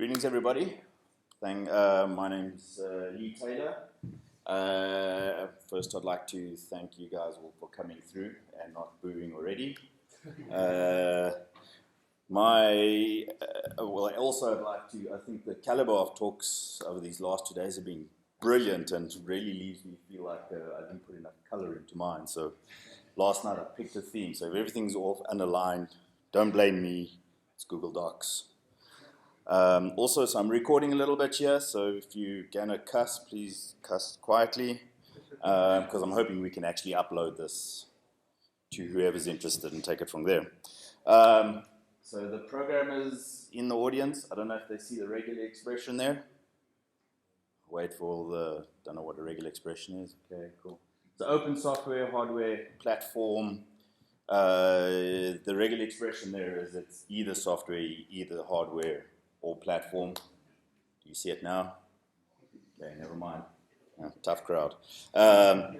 Greetings, everybody. My name's Lee Taylor. First, I'd like to thank you guys all for coming through and not booing already. Also, I'd like to, I think the caliber of talks over these last 2 days have been brilliant and really leaves me feel like I didn't put enough color into mine. So last night I picked a theme. So if everything's off underlined, don't blame me. It's Google Docs. So I'm recording a little bit here, so if you're gonna cuss, please cuss quietly, because I'm hoping we can actually upload this to whoever's interested and take it from there. So the programmers in the audience, I don't know if they see the regular expression there. Wait for all the, don't know what a regular expression is. Okay, cool. So open software, hardware, platform. The regular expression there is it's either software, either hardware, or platform. Do you see it now? Okay, never mind. Tough crowd. My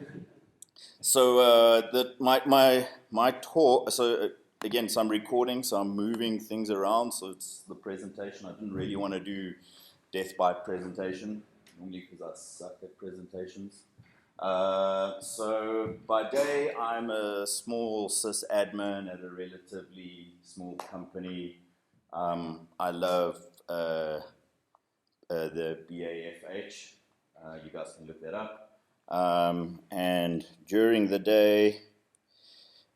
talk. So again, so I'm recording, so I'm moving things around. So it's the presentation. I didn't really want to do death by presentation, normally because I suck at presentations. So by day, I'm a small sysadmin at a relatively small company. I love the BAFH. You guys can look that up. And during the day,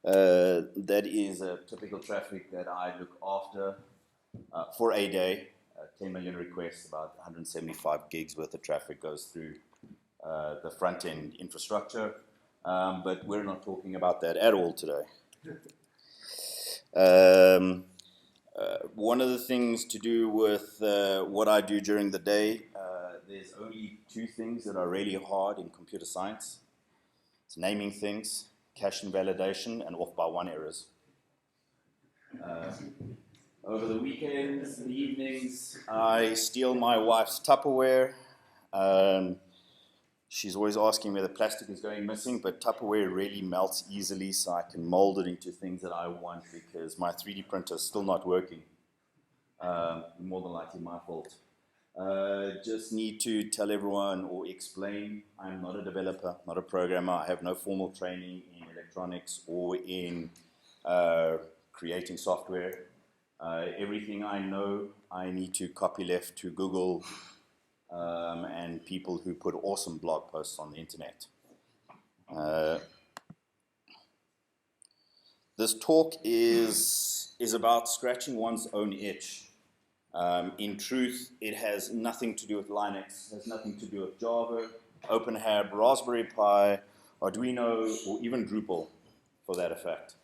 that is a typical traffic that I look after for a day. 10 million requests, about 175 gigs worth of traffic goes through the front-end infrastructure. But we're not talking about that at all today. One of the things to do with what I do during the day, there's only two things that are really hard in computer science. It's naming things, cache invalidation, and off-by-one errors. Over the weekends, the evenings, I steal my wife's Tupperware. She's always asking where the plastic is going missing, but Tupperware really melts easily, so I can mold it into things that I want because my 3D printer is still not working. More than likely my fault. Just need to tell everyone or explain, I'm not a developer, not a programmer. I have no formal training in electronics or in creating software. Everything I know, I need to copy left to Google and people who put awesome blog posts on the internet. This talk is about scratching one's own itch. In truth, it has nothing to do with Linux, has nothing to do with Java, OpenHAB, Raspberry Pi, Arduino, or even Drupal, for that effect.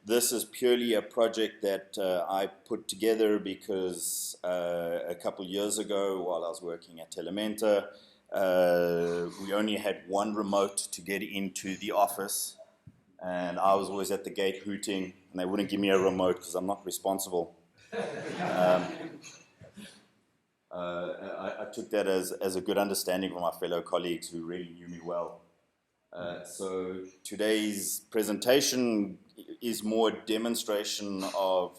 This is purely a project that I put together because a couple years ago, while I was working at Telementa, we only had one remote to get into the office, and I was always at the gate hooting, and they wouldn't give me a remote because I'm not responsible. I took that as a good understanding from my fellow colleagues who really knew me well. So today's presentation is more a demonstration of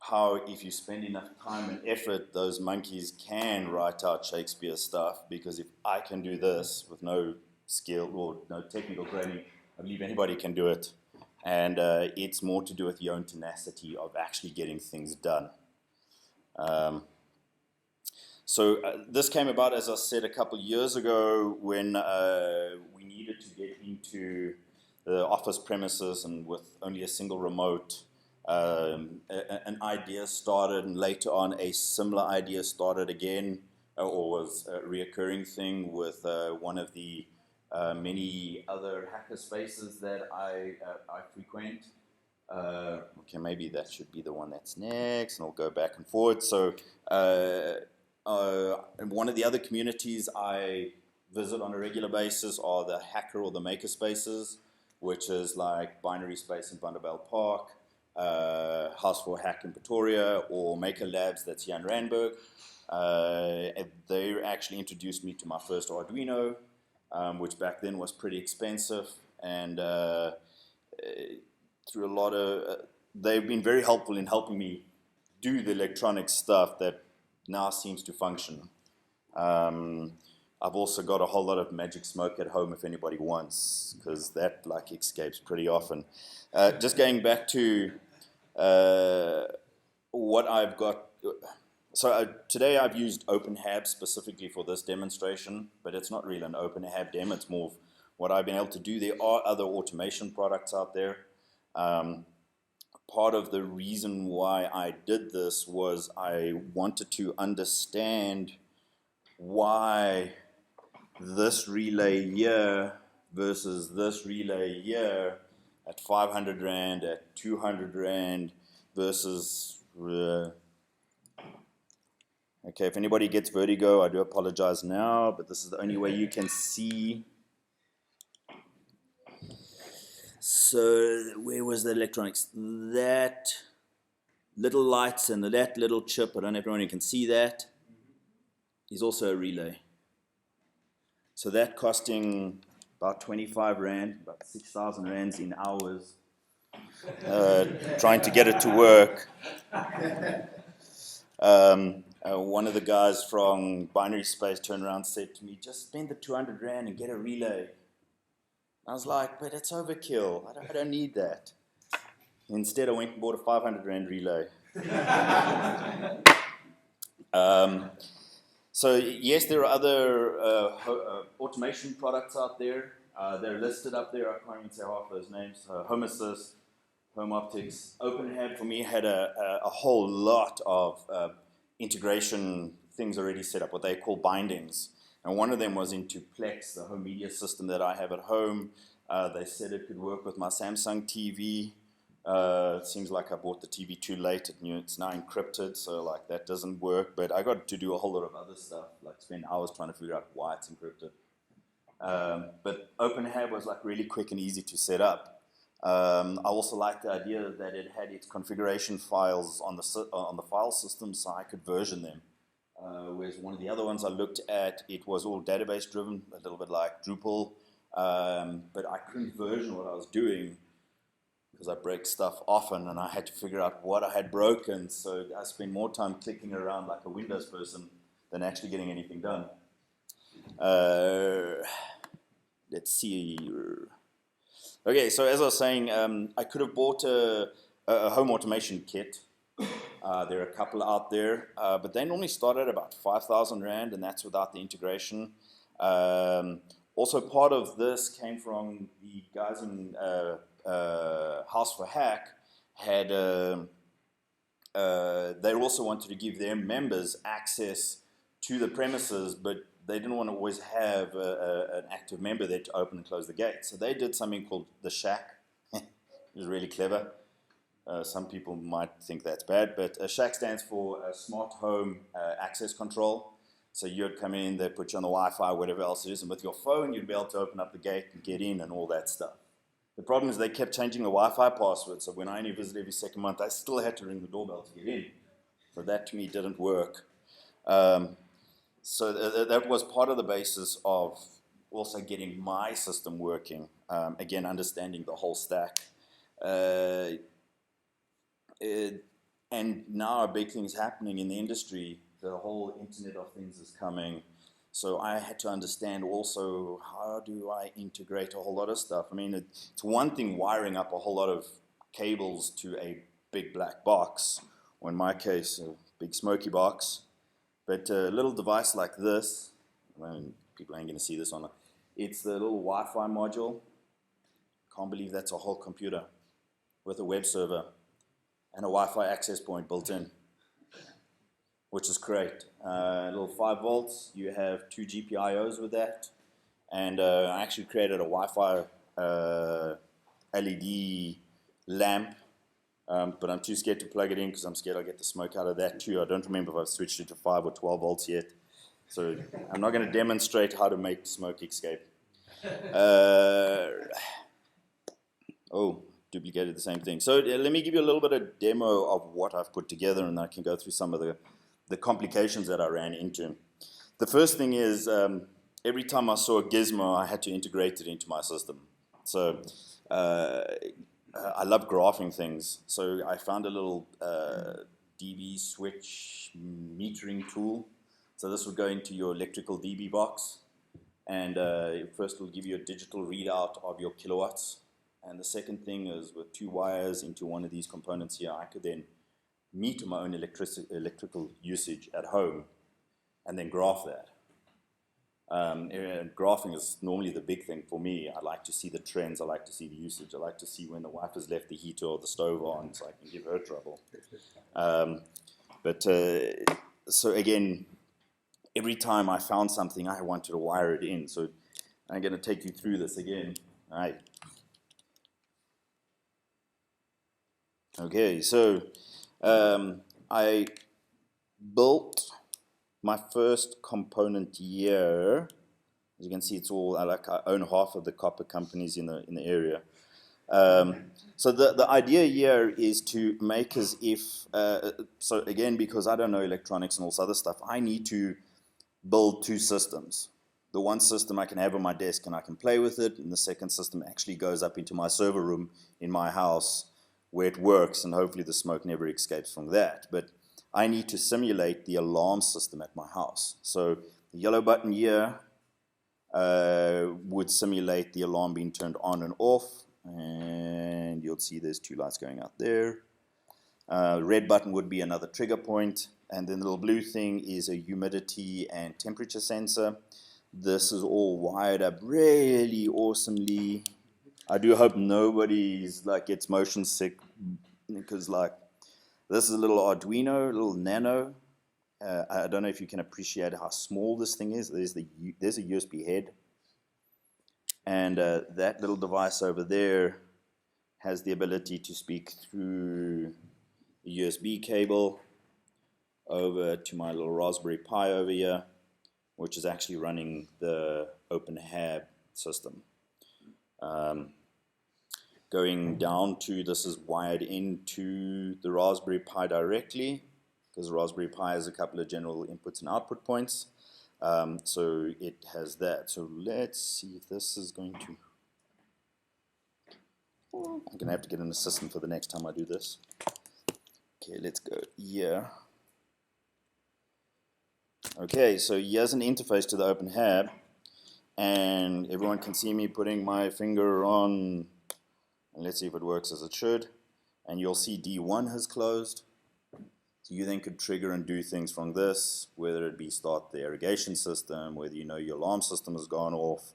how if you spend enough time and effort, those monkeys can write out Shakespeare stuff, because if I can do this with no skill or no technical training, I believe anybody can do it. And it's more to do with your own tenacity of actually getting things done. This came about, as I said, a couple of years ago when we needed to get into the office premises, and with only a single remote, an idea started, and later on a similar idea started again, or was a reoccurring thing with one of the many other hacker spaces that I frequent. Okay, maybe that should be the one that's next, and I'll go back and forward. So one of the other communities I visit on a regular basis are the hacker or the maker spaces, which is like Binary Space in Vanderbilt Park, House for Hack in Pretoria, or Maker Labs that's here in Randburg. They actually introduced me to my first Arduino, which back then was pretty expensive, and through a lot of, they've been very helpful in helping me do the electronic stuff that now seems to function. I've also got a whole lot of magic smoke at home if anybody wants, because that like escapes pretty often. Just going back to what I've got. So today I've used OpenHAB specifically for this demonstration, but it's not really an OpenHAB demo. It's more of what I've been able to do. There are other automation products out there. Part of the reason why I did this was I wanted to understand why this relay here versus this relay here at 500 Rand, at 200 Rand versus... okay, if anybody gets vertigo, I do apologize now, but this is the only way you can see. So where was the electronics? That little lights and that little chip, I don't know if everyone can see that, is also a relay. So that costing about 25 Rand, about 6,000 Rands in hours, trying to get it to work. One of the guys from Binary Space turned around and said to me, just spend the 200 Rand and get a relay. I was like, but it's overkill. I don't need that. Instead, I went and bought a 500 Rand relay. So yes, there are other automation products out there. They're listed up there. I can't even say half those names. Home Assist, Home Optics. OpenHAB for me had a whole lot of integration things already set up, what they call bindings. And one of them was into Plex, the home media system that I have at home. They said it could work with my Samsung TV. It seems like I bought the TV too late. It's now encrypted, so like that doesn't work. But I got to do a whole lot of other stuff, like spend hours trying to figure out why it's encrypted. But OpenHAB was like really quick and easy to set up. I also liked the idea that it had its configuration files on the file system, so I could version them. Whereas one of the other ones I looked at, it was all database driven, a little bit like Drupal, but I couldn't version what I was doing because I break stuff often and I had to figure out what I had broken, so I spent more time clicking around like a Windows person than actually getting anything done. Let's see. Okay, so as I was saying, I could have bought a home automation kit. There are a couple out there, but they normally start at about 5,000 Rand, and that's without the integration. Also, part of this came from the guys in House for Hack. They also wanted to give their members access to the premises, but they didn't want to always have an active member there to open and close the gate. So they did something called the Shack. It was really clever. Some people might think that's bad, but SHAC stands for Smart Home Access Control. So you'd come in, they'd put you on the Wi-Fi, whatever else it is, and with your phone, you'd be able to open up the gate and get in and all that stuff. The problem is they kept changing the Wi-Fi password, so when I only visited every second month, I still had to ring the doorbell to get in. So that to me didn't work. So that was part of the basis of also getting my system working. Again, understanding the whole stack. And now a big thing is happening in the industry. The whole Internet of Things is coming. So I had to understand also, how do I integrate a whole lot of stuff? I mean, it's one thing wiring up a whole lot of cables to a big black box, or in my case, a big smoky box. But a little device like this, I mean, people ain't going to see this on it. It's the little Wi-Fi module. Can't believe that's a whole computer with a web server and a Wi-Fi access point built in, which is great. A little 5 volts, you have 2 GPIOs with that, and I actually created a Wi-Fi LED lamp, but I'm too scared to plug it in because I'm scared I'll get the smoke out of that too. I don't remember if I've switched it to 5 or 12 volts yet, so I'm not going to demonstrate how to make smoke escape. Duplicated the same thing. So let me give you a little bit of demo of what I've put together, and I can go through some of the complications that I ran into. The first thing is, every time I saw a gizmo, I had to integrate it into my system. So I love graphing things. So I found a little dB switch metering tool. So this will go into your electrical dB box, and first it will give you a digital readout of your kilowatts. And the second thing is, with 2 wires into one of these components here, I could then meter my own electrical usage at home and then graph that. And graphing is normally the big thing for me. I like to see the trends, I like to see the usage, I like to see when the wife has left the heater or the stove on so I can give her trouble. So again, every time I found something, I wanted to wire it in. So I'm going to take you through this again. All right. Okay, so I built my first component here. As you can see, it's all I own half of the copper companies in the area. So the idea here is to make as if so again, because I don't know electronics and all this other stuff, I need to build 2 systems. The one system I can have on my desk and I can play with it, and the second system actually goes up into my server room in my house where it works, and hopefully the smoke never escapes from that. But I need to simulate the alarm system at my house. So the yellow button here would simulate the alarm being turned on and off, and you'll see there's 2 lights going out there. Red button would be another trigger point, and then the little blue thing is a humidity and temperature sensor. This is all wired up really awesomely. I do hope nobody's gets motion sick, because this is a little Arduino, a little Nano. I don't know if you can appreciate how small this thing is. There's a USB head, and that little device over there has the ability to speak through the USB cable over to my little Raspberry Pi over here, which is actually running the OpenHAB system. Going down to, this is wired into the Raspberry Pi directly, because the Raspberry Pi has a couple of general inputs and output points. So it has that. So let's see if this is going to... I'm going to have to get an assistant for the next time I do this. Okay, let's go here. Okay, so here's an interface to the OpenHAB, and everyone can see me putting my finger on, and let's see if it works as it should. And you'll see D1 has closed. So you then could trigger and do things from this, whether it be start the irrigation system, whether you know your alarm system has gone off.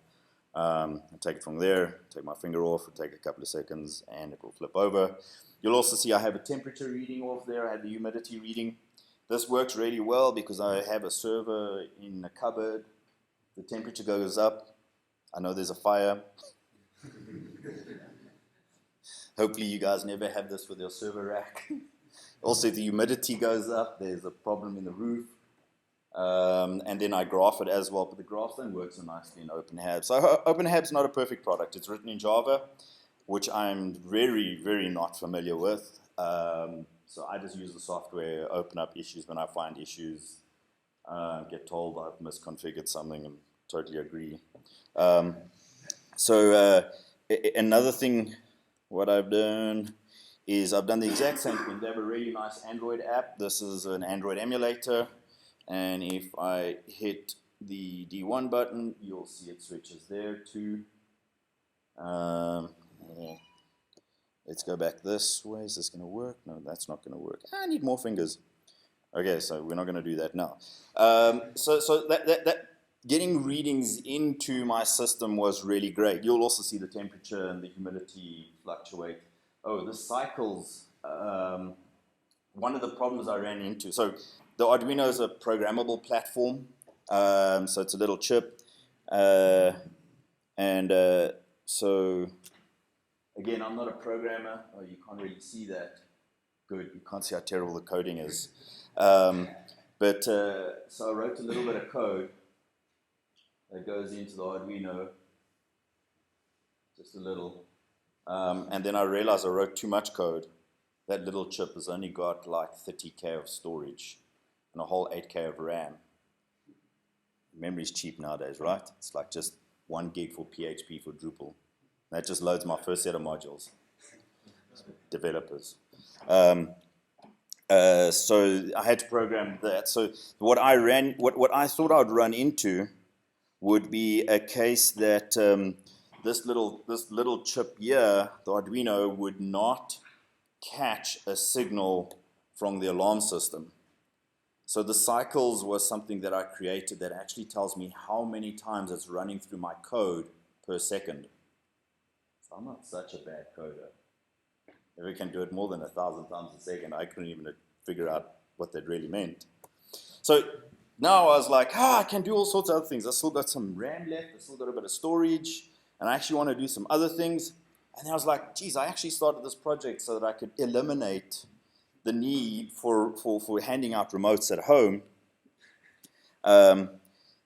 I'll take it from there, take my finger off, it'll take a couple of seconds, and it will flip over. You'll also see I have a temperature reading off there, I have the humidity reading. This works really well because I have a server in a cupboard. The temperature goes up. I know there's a fire. Hopefully you guys never have this with your server rack. Also, if the humidity goes up, there's a problem in the roof. And then I graph it as well, but the graphs don't work so nicely in OpenHAB. So OpenHAB's not a perfect product. It's written in Java, which I'm very, very not familiar with. So I just use the software, open up issues when I find issues, get told I've misconfigured something, and totally agree. Another thing, what I've done is I've done the exact same thing. They have a really nice Android app. This is an Android emulator, and if I hit the D1 button, you'll see it switches there too. Let's go back this way. Is this going to work? No, that's not going to work. I need more fingers. Okay, so we're not going to do that now. So that getting readings into my system was really great. You'll also see the temperature and the humidity fluctuate. Oh, the cycles. One of the problems I ran into. So the Arduino is a programmable platform. So it's a little chip. So again, I'm not a programmer. Oh, you can't really see that. Good, you can't see how terrible the coding is. So I wrote a little bit of code that goes into the Arduino, just a little. And then I realized I wrote too much code. That little chip has only got like 30K of storage and a whole 8K of RAM. Memory's cheap nowadays, right? It's like just 1 gig for PHP for Drupal. That just loads my first set of modules. Developers. So I had to program that. So what I thought I'd run into would be a case that this little chip here, the Arduino, would not catch a signal from the alarm system. So the cycles was something that I created that actually tells me how many times it's running through my code per second. So I'm not such a bad coder. If we can do it more than 1,000 times a second, I couldn't even figure out what that really meant. So now I was like, I can do all sorts of other things. I still got some RAM left, I still got a bit of storage, and I actually want to do some other things. And then I was like, geez, I actually started this project so that I could eliminate the need for handing out remotes at home.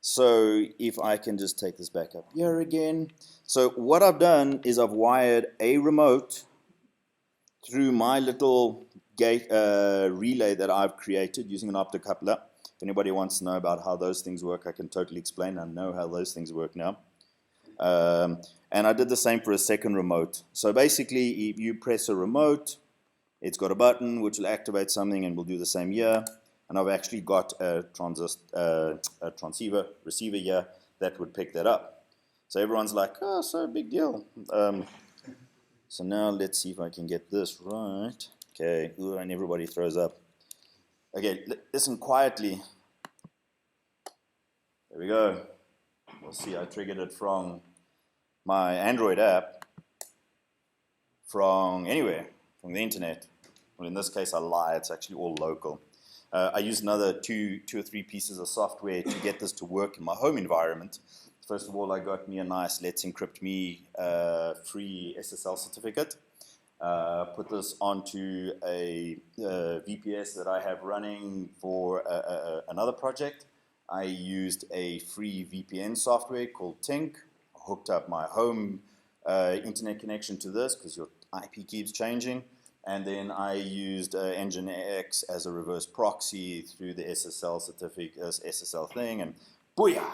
So if I can just take this back up here again. So what I've done is I've wired a remote through my little gate relay that I've created using an optocoupler. If anybody wants to know about how those things work, I can totally explain. I know how those things work now. And I did the same for a second remote. So basically, if you press a remote, it's got a button which will activate something, and we'll do the same here. And I've actually got a transceiver receiver here that would pick that up. So everyone's like, oh, so big deal. So now let's see if I can get this right. Okay, ooh, and everybody throws up. Okay, listen quietly. There we go. We'll see, I triggered it from my Android app, from anywhere, from the internet. Well, in this case, I lie, it's actually all local. I used another two or three pieces of software to get this to work in my home environment. First of all, I got me a nice Let's Encrypt Me free SSL certificate. Put this onto a VPS that I have running for another project. I used a free VPN software called Tink. Hooked up my home internet connection to this because your IP keeps changing. And then I used Nginx as a reverse proxy through the SSL certificate, SSL thing, and booyah!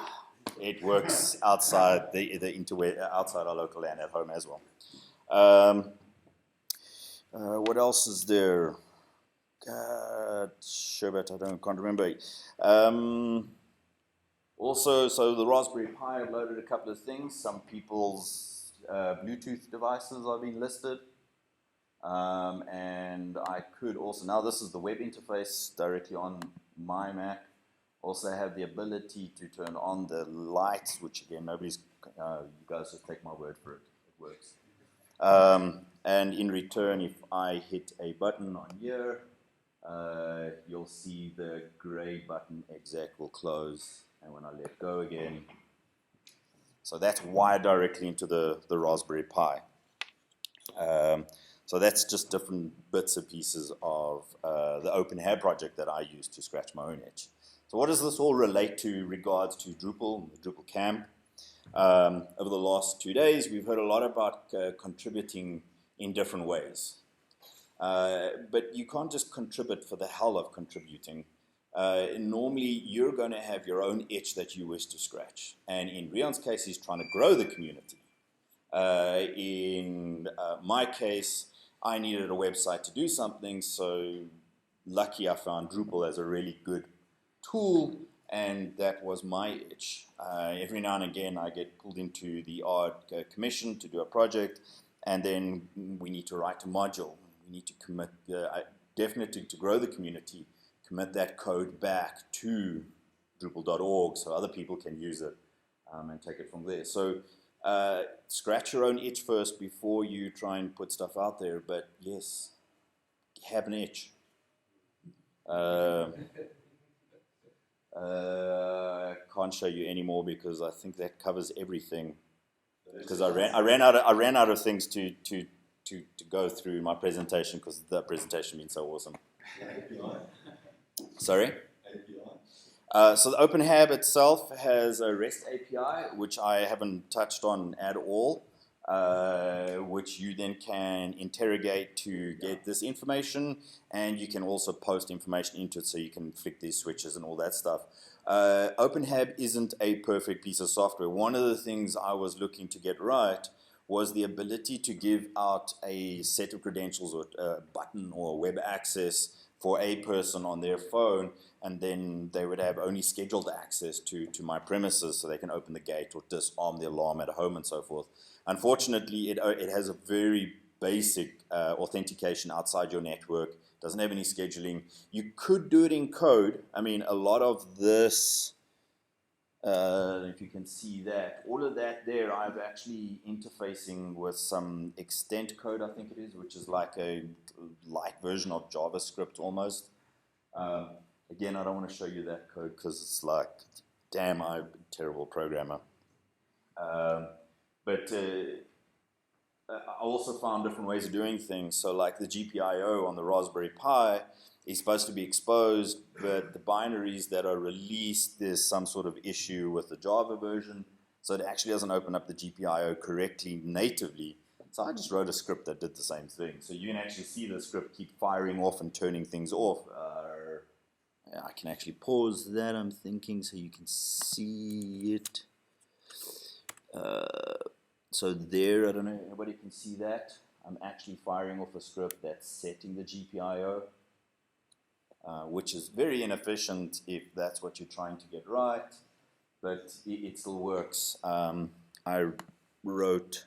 It works outside the interweb, outside our local LAN at home as well. What else is there? Sure, but I can't remember. Also, so the Raspberry Pi, I've loaded a couple of things. Some people's Bluetooth devices are being listed. And I could also, now this is the web interface directly on my Mac. Also have the ability to turn on the lights, which again, you guys just take my word for it. It works. And in return, if I hit a button on here, you'll see the gray button exec will close. And when I let go again, so that's wired directly into the Raspberry Pi. So that's just different bits and pieces of the OpenHAB project that I use to scratch my own itch. So what does this all relate to regards to Drupal, the Drupal Camp? Over the last 2 days, we've heard a lot about contributing in different ways. But you can't just contribute for the hell of contributing. Normally, you're going to have your own itch that you wish to scratch. And in Rion's case, he's trying to grow the community. In my case, I needed a website to do something, so lucky I found Drupal as a really good tool, and that was my itch. Every now and again, I get pulled into the odd commission to do a project, and then we need to write a module. We need to commit, definitely to grow the community, commit that code back to Drupal.org so other people can use it and take it from there. So scratch your own itch first before you try and put stuff out there, but yes, have an itch. Can't show you anymore because I think that covers everything. Because I ran out of things to go through my presentation because the presentation been so awesome. Sorry? So the OpenHAB itself has a REST API, which I haven't touched on at all, which you then can interrogate to get this information, and you can also post information into it so you can flick these switches and all that stuff. OpenHAB isn't a perfect piece of software. One of the things I was looking to get right was the ability to give out a set of credentials or a button or web access for a person on their phone, and then they would have only scheduled access to my premises so they can open the gate or disarm the alarm at home and so forth. Unfortunately, it has a very basic authentication outside your network, doesn't have any scheduling. You could do it in code. I mean, a lot of this, if you can see that, all of that there, I'm actually interfacing with some extent code, I think it is, which is like a light version of JavaScript almost. Again, I don't want to show you that code because it's like, damn, I'm a terrible programmer. But I also found different ways of doing things. So like the GPIO on the Raspberry Pi is supposed to be exposed, but the binaries that are released, there's some sort of issue with the Java version, so it actually doesn't open up the GPIO correctly natively. So I just wrote a script that did the same thing. So you can actually see the script keep firing off and turning things off. I can actually pause that, I'm thinking, so you can see it. So there, I don't know, anybody can see that? I'm actually firing off a script that's setting the GPIO, which is very inefficient if that's what you're trying to get right, but it still works. I wrote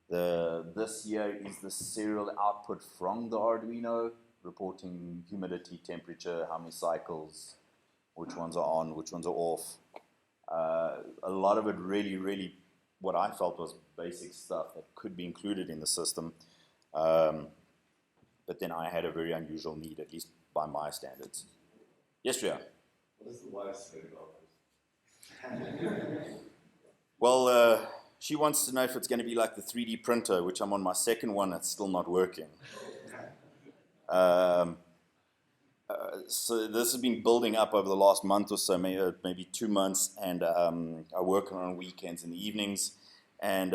this here is the serial output from the Arduino, reporting humidity, temperature, how many cycles, which ones are on, which ones are off. A lot of it really, what I felt was basic stuff that could be included in the system. But then I had a very unusual need, at least by my standards. Yes, Ria? What is the wife's favorite office? Well, she wants to know if it's going to be like the 3D printer, which I'm on my second one, it's still not working. So this has been building up over the last month or so, maybe 2 months, and I work on weekends and the evenings, and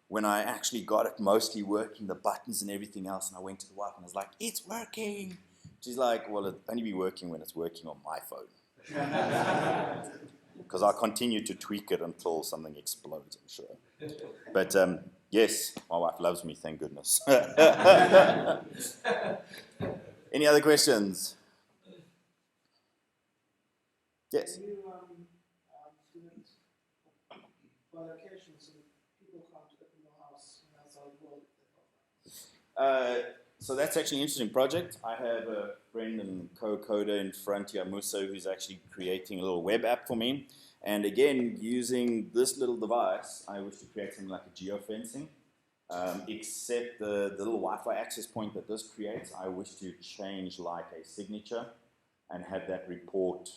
when I actually got it mostly working, the buttons and everything else, and I went to the wife and I was like, it's working! She's like, well, it'll only be working when it's working on my phone. Because I continue to tweak it until something explodes, I'm sure. But yes, my wife loves me, thank goodness. Any other questions? Yes? Can you do it by location so people can't open your house outside the world? So that's actually an interesting project. I have a friend and co-coder in Frontier, Musa, who's actually creating a little web app for me. And again, using this little device, I wish to create something like a geofencing. Except the little Wi-Fi access point that this creates, I wish to change like a signature and have that report.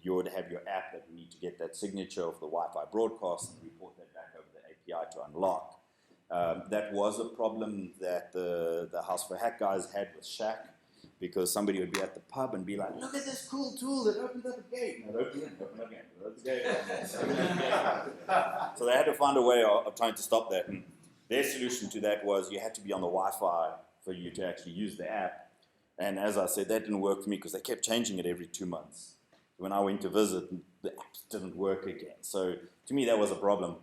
You would have your app that you need to get that signature of the Wi-Fi broadcast and report that back over the API to unlock. That was a problem that the House for Hack guys had with Shack, because somebody would be at the pub and be like, look at this cool tool that opens up a gate. And it opened up again, opened up again. So they had to find a way of trying to stop that. And their solution to that was you had to be on the Wi-Fi for you to actually use the app. And as I said, that didn't work for me because they kept changing it every 2 months. When I went to visit, the apps didn't work again. So to me, that was a problem.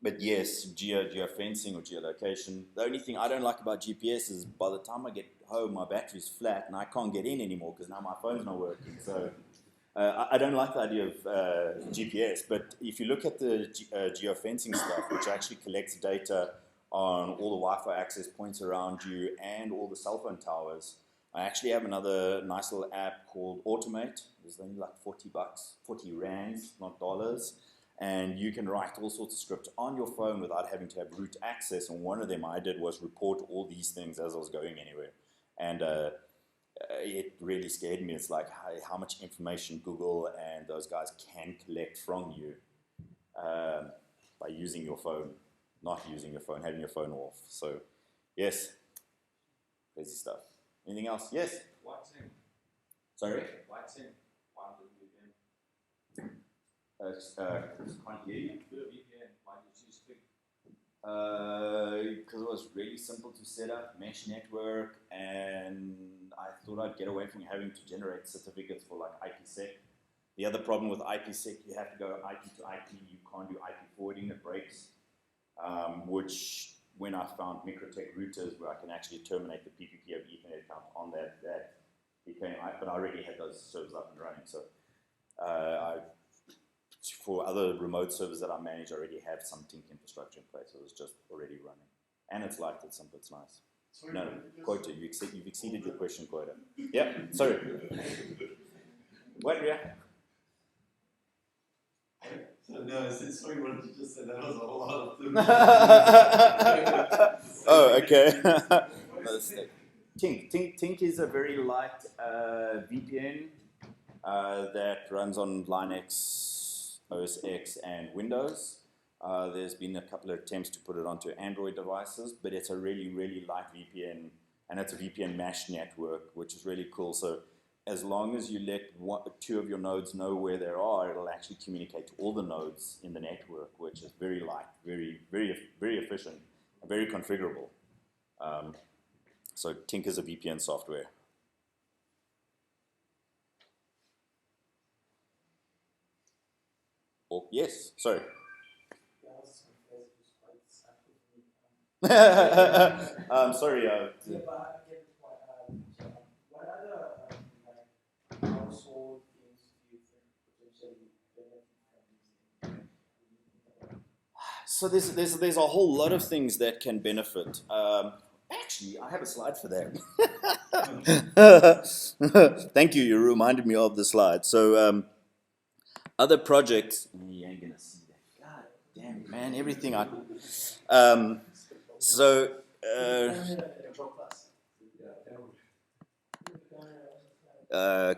But yes, geofencing or geolocation. The only thing I don't like about GPS is by the time I get home, my battery's flat and I can't get in anymore because now my phone's not working. So I don't like the idea of GPS. But if you look at the geofencing stuff, which actually collects data on all the Wi-Fi access points around you and all the cell phone towers, I actually have another nice little app called Automate. It's only like $40, 40 rands, not dollars. And you can write all sorts of scripts on your phone without having to have root access. And one of them I did was report all these things as I was going anywhere. And it really scared me. It's like how much information Google and those guys can collect from you by using your phone, not using your phone, having your phone off. So, yes, crazy stuff. Anything else? Yes? What's in? Sorry? What's in? Why do you VPN? Can't hear you. Do a VPN. Why do you choose Click? Because it was really simple to set up, mesh network, and I thought I'd get away from having to generate certificates for like IPsec. The other problem with IPsec, you have to go IP to IP. You can't do IP forwarding, it breaks. Which when I found Microtech routers where I can actually terminate the PPP over Ethernet account on that became, but I already had those servers up and running. So for other remote servers that I manage, I already have some Tink infrastructure in place. So it was just already running. And it's light, it's simple, it's nice. Sorry, No, quota, you've exceeded your question quota. Yeah, sorry. What, Ria? So no, I said, sorry, what did you just say? That was a whole lot of them. Oh, okay. Tink is a very light VPN that runs on Linux, OS X, and Windows. There's been a couple of attempts to put it onto Android devices, but it's a really, really light VPN, and it's a VPN mesh network, which is really cool. So as long as you let two of your nodes know where they are, it'll actually communicate to all the nodes in the network, which is very light, very, very, very efficient, and very configurable. So Tink is a VPN software. Oh, yes, sorry. Sorry. Yeah, but I get the point. What other household things do you think potentially benefit from using? So there's a whole lot of things that can benefit. Actually, I have a slide for that. Thank you. You reminded me of the slide. So other projects. You ain't gonna see that. God damn it, man! Everything I. So.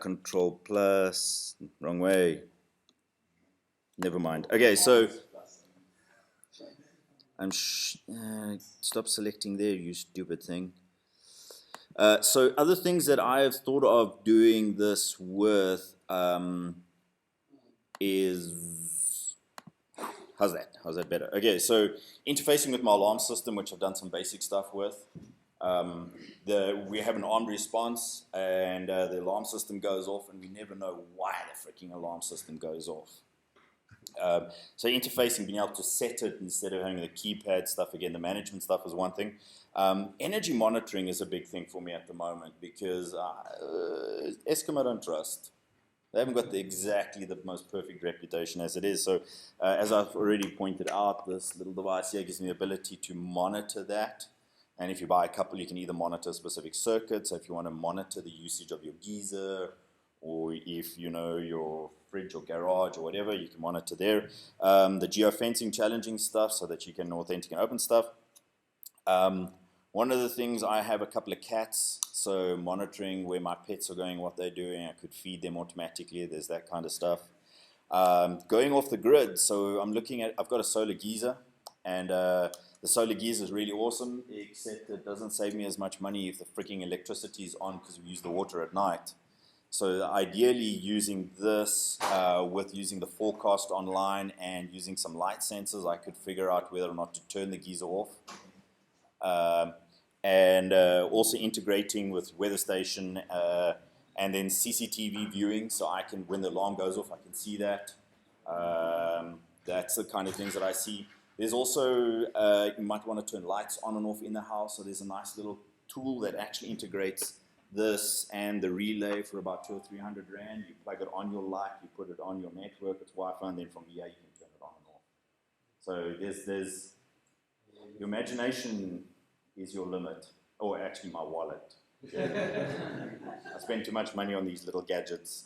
Control plus, wrong way. Never mind. Okay, so I'm stop selecting there, you stupid thing. So other things that I have thought of doing this with is how's that? How's that better? Okay, so interfacing with my alarm system, which I've done some basic stuff with. We have an armed response, and the alarm system goes off, and we never know why the freaking alarm system goes off. So interfacing, being able to set it instead of having the keypad stuff, again, the management stuff is one thing. Energy monitoring is a big thing for me at the moment because Eskom I don't trust. They haven't got exactly the most perfect reputation as it is. So as I've already pointed out, this little device here gives me the ability to monitor that. And if you buy a couple, you can either monitor specific circuits. So if you want to monitor the usage of your geyser, or if you know your fridge or garage or whatever, you can monitor there. The geofencing challenging stuff so that you can authentic and open stuff. One of the things, I have a couple of cats, so monitoring where my pets are going, what they're doing, I could feed them automatically, there's that kind of stuff. Going off the grid, so I'm looking at, I've got a solar geyser, and the solar geyser is really awesome, except it doesn't save me as much money if the freaking electricity is on because we use the water at night. So ideally using this with using the forecast online and using some light sensors, I could figure out whether or not to turn the geyser off. And also integrating with weather station and then CCTV viewing, so I can, when the alarm goes off, I can see that. That's the kind of things that I see. There's also, you might want to turn lights on and off in the house, so there's a nice little tool that actually integrates this and the relay for about 200 or 300 rand. You plug it on your light, you put it on your network, it's Wi-Fi, and then from here you can turn it on and off. So there's your imagination is your limit, or actually my wallet. I spend too much money on these little gadgets.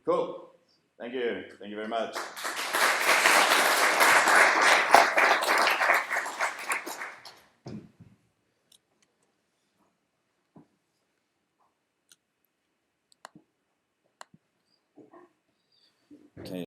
Cool. Thank you very much.